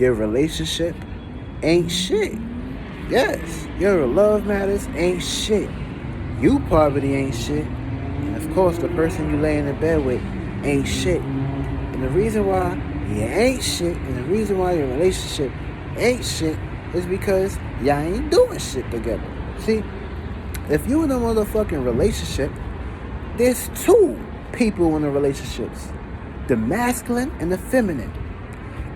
your relationship ain't shit. Yes, your love matters ain't shit. You poverty ain't shit. And of course, the person you lay in the bed with ain't shit. And the reason why you ain't shit, and the reason why your relationship ain't shit, is because y'all ain't doing shit together. See, if you in a motherfucking relationship, there's two people in the relationships. The masculine and the feminine.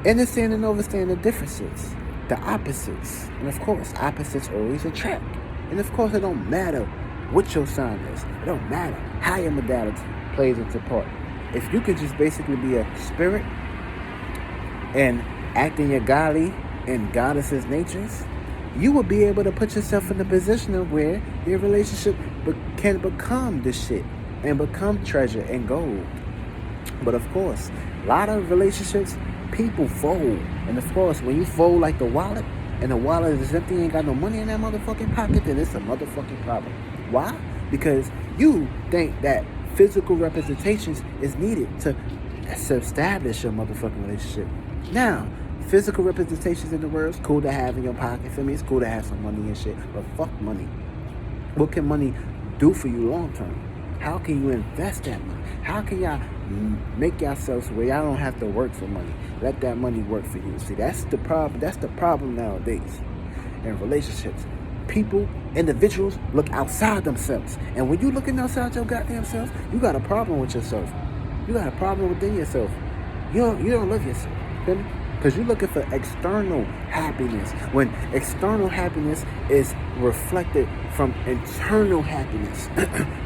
Understand and understand the differences. The opposites. And of course, opposites always attract. And of course, it don't matter what your sign is. It don't matter how your modality plays into part. If you could just basically be a spirit and act in your godly and goddesses natures, you will be able to put yourself in the position of where your relationship can become the shit and become treasure and gold. But of course, a lot of relationships, people fold. And of course, when you fold like the wallet, and the wallet is empty, ain't got no money in that motherfucking pocket, then it's a motherfucking problem. Why? Because you think that physical representations is needed to establish your motherfucking relationship. Now, physical representations in the world is cool to have in your pocket. For me, it's cool to have some money and shit. But fuck money. What can money do for you long term? How can you invest that money? How can y'all make yourselves where y'all don't have to work for money? Let that money work for you. See, that's the problem. That's the problem nowadays in relationships. People, individuals, look outside themselves. And when you looking outside your goddamn self, you got a problem with yourself. You got a problem within yourself. You don't love yourself. Feel me? Because you're looking for external happiness, when external happiness is reflected from internal happiness.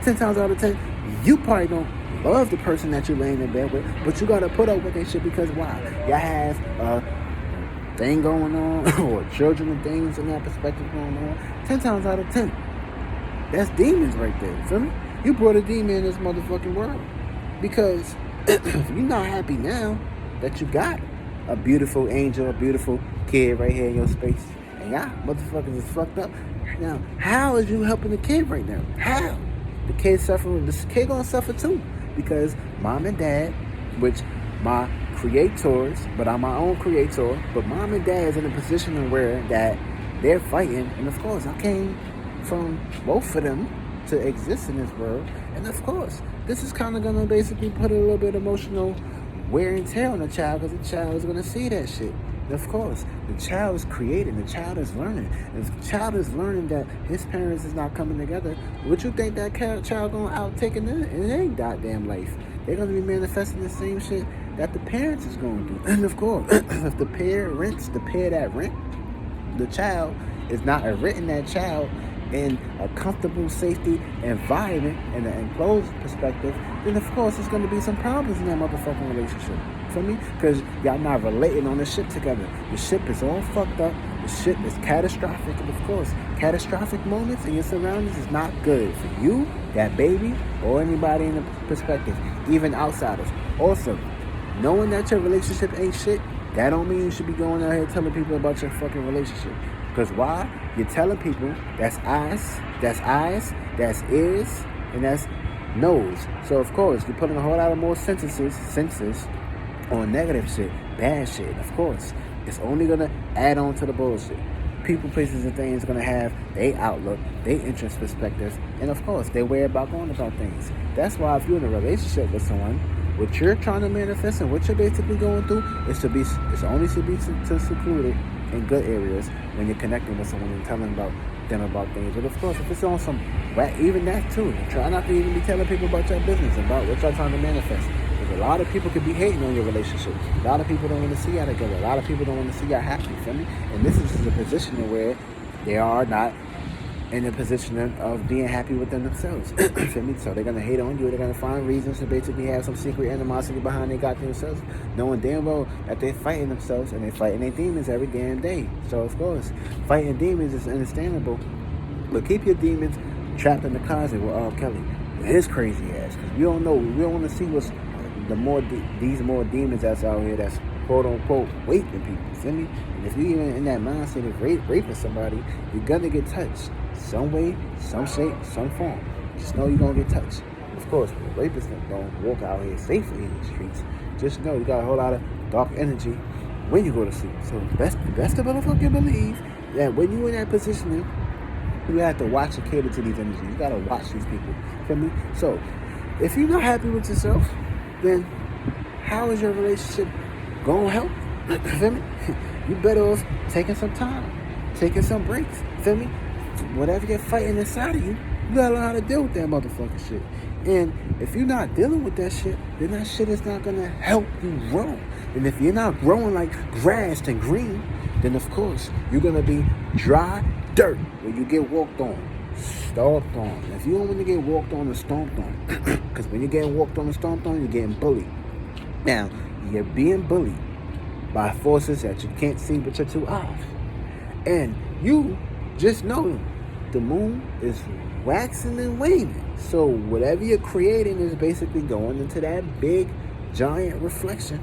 10 times out of 10, you probably don't love the person that you're laying in bed with, but you got to put up with that shit because why? Y'all have a thing going on, or children and things in that perspective going on. 10 times out of 10, that's demons right there. Feel me? You brought a demon in this motherfucking world. Because if you're not happy now that you got a beautiful angel, a beautiful kid right here in your space, and y'all motherfuckers is fucked up. Now, how is you helping the kid right now? How? The kid suffering. This kid gonna suffer too, because mom and dad, which my creators, but I'm my own creator, but mom and dad is in a position where that they're fighting, and of course, I came from both of them to exist in this world, and of course, this is kind of gonna basically put a little bit of emotional wear and tear on the child, because the child is going to see that shit. And of course, the child is creating, the child is learning. And if the child is learning that his parents is not coming together, what you think that child going to outtake in their goddamn life? They're going to be manifesting the same shit that the parents is going to do. And of course, if the parents, the pair that rent the child is not renting that child in a comfortable safety environment in an enclosed perspective, then of course there's going to be some problems in that motherfucking relationship. For me, because y'all not relating on the ship together. The ship is all fucked up. The ship is catastrophic, and of course, catastrophic moments in your surroundings is not good for you, that baby, or anybody in the perspective, even outsiders. Also, knowing that your relationship ain't shit, that don't mean you should be going out here telling people about your fucking relationship. Because why? You're telling people that's eyes, that's ears, and that's nose. So of course, you're putting a whole lot of more senses on negative shit, bad shit. Of course, it's only gonna add on to the bullshit. People, places, and things gonna have their outlook, their interest perspective, and of course, their way about going about things. That's why if you're in a relationship with someone, what you're trying to manifest and what you're basically going through is only to be secluded in good areas when you're connecting with someone and telling them about things. But of course, if it's on some, even that too, try not to even be telling people about your business, about what y'all trying to manifest. Because a lot of people could be hating on your relationship. A lot of people don't want to see y'all together. A lot of people don't want to see y'all happy, feel me? And this is a position where they are not in a position of being happy within themselves. Feel me? So they're going to hate on you. They're going to find reasons to basically have some secret animosity behind their goddamn selves, knowing damn well that they're fighting themselves and they're fighting their demons every damn day. So of course, fighting demons is understandable, but keep your demons trapped in the closet with R. Kelly, with his crazy ass, because we don't know. We don't want to see what's these more demons that's out here that's quote unquote raping people. Feel me? And if you even in that mindset of raping somebody, you're gonna get touched. Some way, some shape, some form. Just know you're gonna get touched. Of course, rapists don't walk out here safely in the streets. Just know you got a whole lot of dark energy when you go to sleep. So best to motherfucking believe that when you in that position, you have to watch and cater to these energies. You gotta watch these people. Feel me? So if you're not happy with yourself, then how is your relationship gonna help? Feel me? You better off taking some time, taking some breaks. Feel me? Whatever you're fighting inside of you, you gotta learn how to deal with that motherfucking shit. And if you're not dealing with that shit, then that shit is not gonna help you grow. And if you're not growing like grass and green, then of course you're gonna be dry dirt when you get walked on, stomped on. If you don't want to get walked on and stomped on, because when you're getting walked on and stomped on, you're getting bullied. Now, you're being bullied by forces that you can't see with your two eyes. And you just know the moon is waxing and waning. So whatever you're creating is basically going into that big, giant reflection.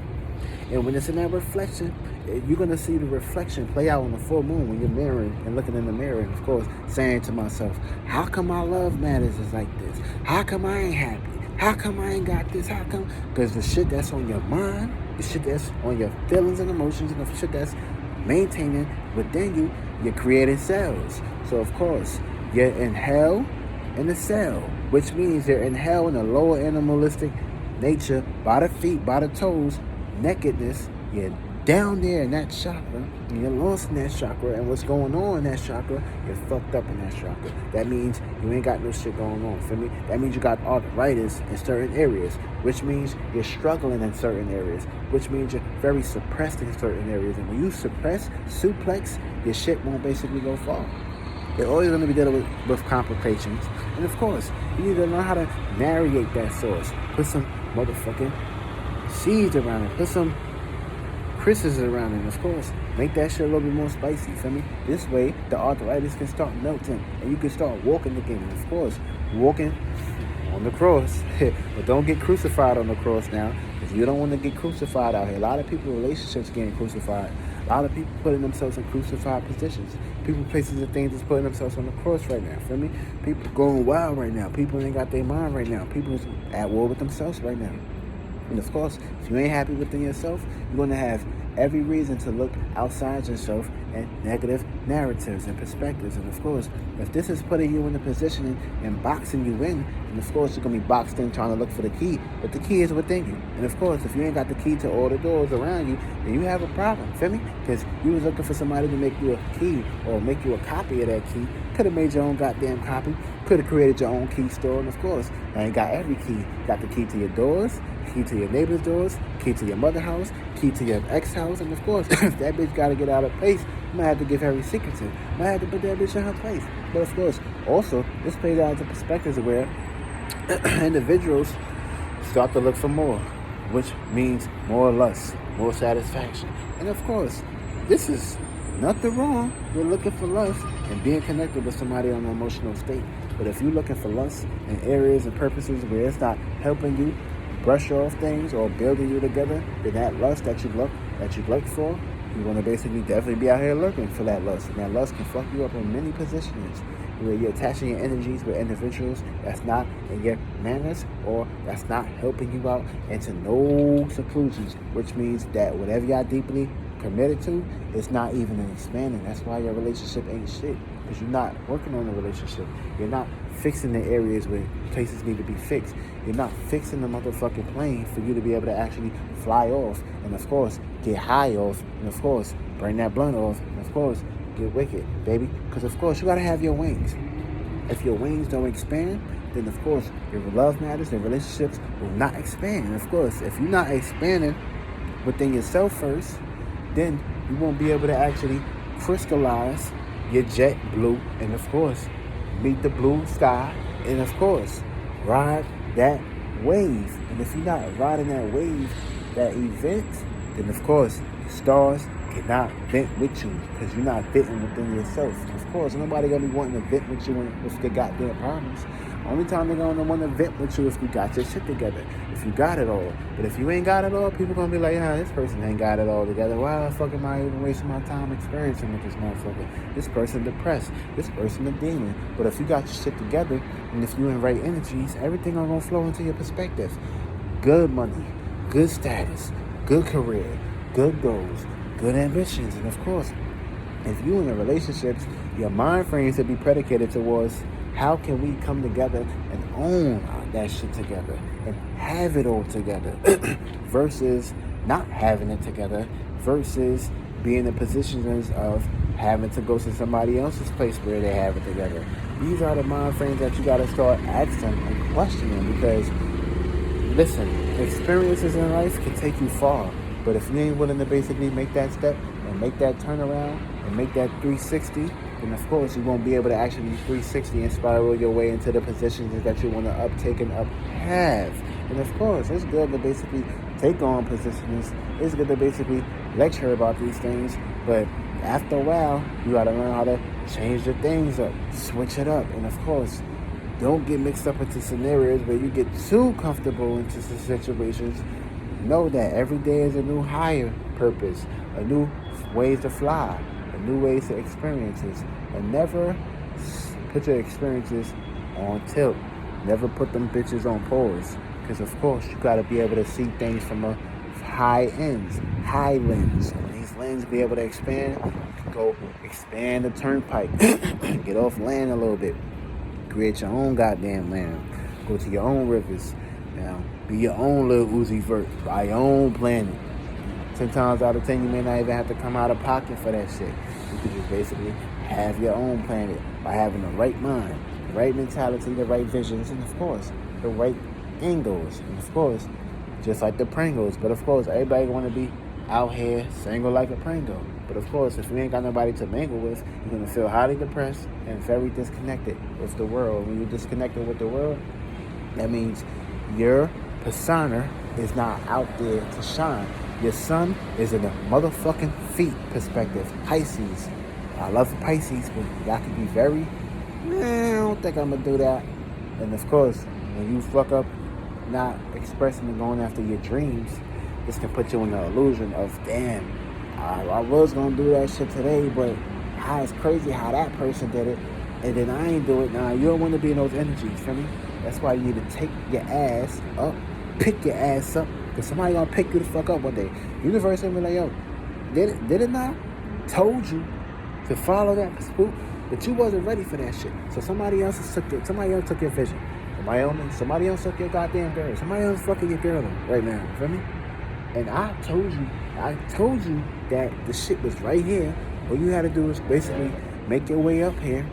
And when it's in that reflection, you're going to see the reflection play out on the full moon when you're mirroring and looking in the mirror. And, of course, saying to myself, how come my love matters is like this? How come I ain't happy? How come I ain't got this? How come? Because the shit that's on your mind, the shit that's on your feelings and emotions, and the shit that's maintaining within you, you're creating cells. So, of course, you're in hell in the cell, which means you're in hell in the lower animalistic nature, by the feet, by the toes, nakedness. You're down there in that chakra, and you're lost in that chakra, and what's going on in that chakra, you're fucked up in that chakra. That means you ain't got no shit going on, feel me? That means you got arthritis in certain areas, which means you're struggling in certain areas, which means you're very suppressed in certain areas. And when you suppress, suplex, your shit won't basically go far. You're always going to be dealing with complications. And of course, you need to learn how to navigate that source. Put some motherfucking seeds around it. Put some crisses around it. And of course, make that shit a little bit more spicy, feel me? This way, the arthritis can start melting. And you can start walking again. And of course, walking on the cross. But don't get crucified on the cross now. Because you don't want to get crucified out here. A lot of people in relationships getting crucified. A lot of people putting themselves in crucified positions. People, places, and things is putting themselves on the cross right now. Feel me? People going wild right now. People ain't got their mind right now. People is at war with themselves right now. And of course, if you ain't happy within yourself, you're going to have every reason to look outside yourself at negative narratives and perspectives. And of course, if this is putting you in a position and boxing you in, and of course you're going to be boxed in trying to look for the key, but the key is within you. And of course, if you ain't got the key to all the doors around you, then you have a problem, feel me? Because you was looking for somebody to make you a key or make you a copy of that key. Could have made your own goddamn copy. Could have created your own key store. And of course, now you got every key. Got the key to your doors, key to your neighbor's doors, key to your mother's house, key to your ex house, and of course, if that bitch got to get out of place, you might have to give her secrets in. Might have to put that bitch in her place. But of course, also, this plays out into perspectives where individuals start to look for more, which means more lust, more satisfaction. And of course, this is nothing wrong with looking for lust and being connected with somebody on an emotional state. But if you're looking for lust in areas and purposes where it's not helping you brush off things or building you together, then that lust that you look for, you want to basically definitely be out here looking for that lust. And that lust can fuck you up in many positions where you're attaching your energies with individuals that's not in your manners or that's not helping you out into no seclusions, which means that whatever y'all deeply committed to, it's not even expanding. That's why your relationship ain't shit, because you're not working on the relationship. You're not fixing the areas where places need to be fixed. You're not fixing the motherfucking plane for you to be able to actually fly off, and of course get high off, and of course burn that blunt off, and of course get wicked, baby. Because of course you gotta have your wings. If your wings don't expand, then of course your love matters and relationships will not expand. And of course, if you're not expanding within yourself first, then you won't be able to actually crystallize your jet blue, and of course meet the blue sky, and of course ride that wave. And if you're not riding that wave, that event, then of course the stars cannot vent with you, because you're not venting within yourself. Of course, nobody gonna be wanting to vent with you with their goddamn problems. Only time they're gonna want to vent with you if you got your shit together, if you got it all. But if you ain't got it all, people gonna be like, this person ain't got it all together. Why the fuck am I even wasting my time experiencing with this motherfucker? This person depressed, this person a demon. But if you got your shit together, and if you in right energies, everything gonna flow into your perspective. Good money, good status, good career, good goals, good ambitions. And of course, if you in a relationship, your mind frame should be predicated towards how can we come together and own that shit together and have it all together versus not having it together versus being in positions of having to go to somebody else's place where they have it together. These are the mind frames that you got to start asking and questioning because, listen, experiences in life can take you far, but if you ain't willing to basically make that step and make that turnaround and make that 360, then of course you won't be able to actually 360 and spiral your way into the positions that you want to uptake and have. And of course, it's good to basically take on positions. It's good to basically lecture about these things, but after a while, you got to learn how to change the things up, switch it up, and of course, don't get mixed up into scenarios where you get too comfortable into situations. Know that every day is a new higher purpose, a new ways to fly, a new ways to experiences, and never put your experiences on tilt. Never put them bitches on pause, because of course you got to be able to see things from a high lens. When these lenses be able to expand, go expand the turnpike, get off land a little bit, create your own goddamn land, go to your own rivers, be your own little Uzi Vert, buy your own planet. 10 times out of 10, you may not even have to come out of pocket for that shit. You could just basically have your own planet by having the right mind, the right mentality, the right visions, and of course, the right angles. And of course, just like the Pringles. But of course, everybody want to be out here single like a Pringle. But of course, if you ain't got nobody to mingle with, you're going to feel highly depressed and very disconnected with the world. When you're disconnected with the world, that means your persona is not out there to shine. Your sun is in the motherfucking feet perspective. Pisces. I love Pisces, but y'all can be very, I don't think I'm going to do that. And of course, when you fuck up not expressing and going after your dreams, this can put you in the illusion of, damn, I was going to do that shit today, but how it's crazy how that person did it, and then I ain't do it. Nah, you don't want to be in those energies, feel me? That's why you need to take your ass up, pick your ass up, because somebody going to pick you the fuck up one day. Universe will be like, yo, did it not? Told you to follow that spook, but you wasn't ready for that shit. So somebody else took your vision. Somebody else took your goddamn girl. Somebody else fucking your girl right now. You feel me? And I told you that the shit was right here. All you had to do is basically make your way up here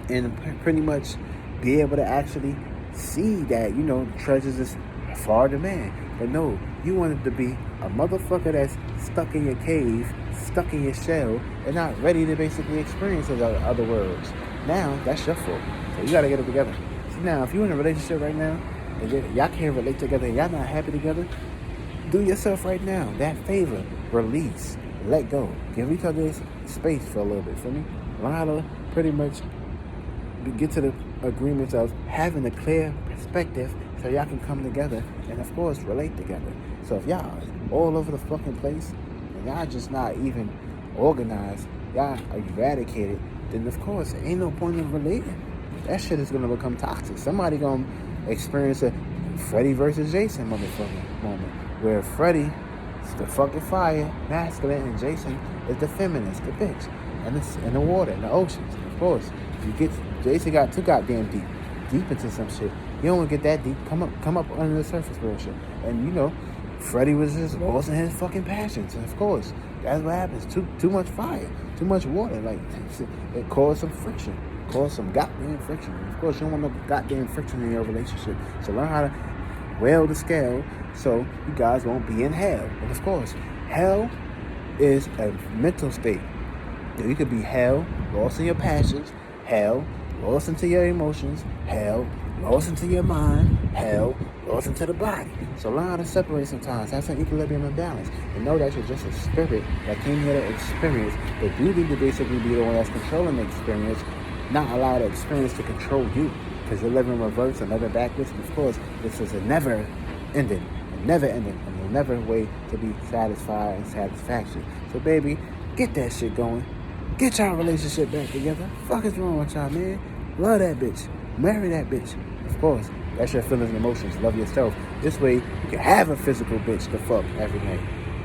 and pretty much be able to actually see that, the treasures is far demand. But no, you wanted to be a motherfucker that's stuck in your cave, stuck in your shell, and not ready to basically experience those other worlds. Now, that's your fault. So you got to get it together. So now, if you're in a relationship right now, and y'all can't relate together, and y'all not happy together, do yourself right now that favor. Release. Let go. Give each other space for a little bit, for me. Learn how to pretty much get to the agreements of having a clear perspective so y'all can come together and, of course, relate together. So if y'all all over the fucking place and y'all just not even organized, y'all eradicated, then, of course, there ain't no point in relating. That shit is going to become toxic. Somebody going to experience a Freddy versus Jason motherfucking moment where Freddy is the fucking fire, masculine, and Jason is the feminist, the bitch, and the water, and the oceans. Of course, Jason got too goddamn deep into some shit. You don't want to get that deep. Come up under the surface bullshit. And Freddy was just lost in his fucking passions. And of course, that's what happens. Too much fire, too much water. Like, it caused some friction. Caused some goddamn friction. And of course, you don't want no goddamn friction in your relationship. So learn how to weigh the scale so you guys won't be in hell. And of course, hell is a mental state. You could be hell, lost in your passions, hell, lost into your emotions, hell, lost into your mind, hell, lost into the body. So learn how to separate sometimes. Have some equilibrium and balance. And know that you're just a spirit that came here to experience, but you need to basically be the one that's controlling the experience, not allow the experience to control you. Because you're living in reverse and never backwards. And of course, this is a never ending, and a never way to be satisfied and satisfaction. So baby, get that shit going. Get y'all relationship back together. Fuck is wrong with y'all, man? Love that bitch. Marry that bitch. Of course, that's your feelings and emotions. Love yourself. This way, you can have a physical bitch to fuck every night.